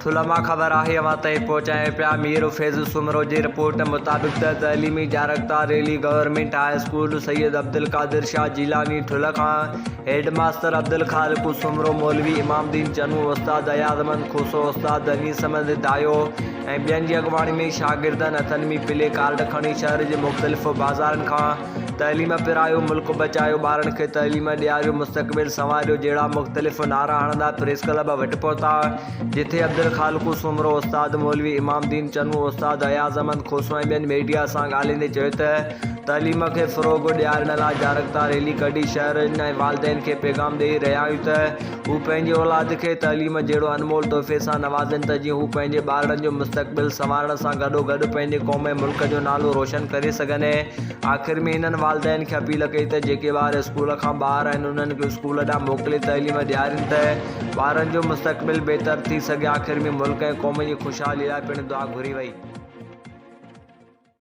थुलमा ख़बर आहे अवां ताईं पहुचाए पिया। मीर फैज़ सुमरो जी रिपोर्ट मुताबिक़ तइलीमी जारकता rally government high school Syed Abdul Qadir Shah Jilani Thul Khan हेड मास्टर अब्दुल खालिक सुमरो मौलवी इमामदीन चनू उस्ताद अयाज़मंद खोसो उस्ताद अनीस अहमद दायो ऐं ॿियनि जी अॻवाणी में शागिर्दनि हथनि में प्ले कार्ड खणी शहर जे मुख़्तलिफ़ बाज़ारनि खां तइलीम पिरायो, मुल्क बचायो, ॿारनि खे तइलीम ॾियारियो, मुस्तक़बिल संवारियो जहिड़ा मुख़्तलिफ़ नारा हणंदा प्रेस क्लब वटि पहुता, जिथे अब्दुल खालिक सुमरो उस्ताद मौलवी इमामदीन चनू उस्ताद अयाज़मंद खोसो ऐं ॿियनि मीडिया सां ॻाल्हाईंदे चयो त तइलीम खे फ़रोग़ ॾियारण लाइ जारकता रैली कढी शहरनि ऐं वालिदैन खे पैगाम ॾेई रहिया आहियूं त हू पंहिंजी औलाद खे तइलीम जहिड़ो अनमोल तोहफ़े सां नवाज़नि त जीअं हू पंहिंजे ॿारनि जो मुस्तक़बिल संवारण सां गॾोगॾु पंहिंजे क़ौम ऐं मुल्क जो नालो रोशन करे सघनि। आख़िर में हिननि वालिदैन खे अपील कई त जेके ॿार स्कूल खां ॿाहिरि आहिनि उन्हनि खे स्कूल ॾांहुं मोकिले तइलीम ॾियारीनि त ॿारनि जो मुस्तक़बिल बहितर थी सघे। आख़िर में मुल्क ऐं क़ौम जी ख़ुशहाली लाइ पिणु दुआ घुरी वई।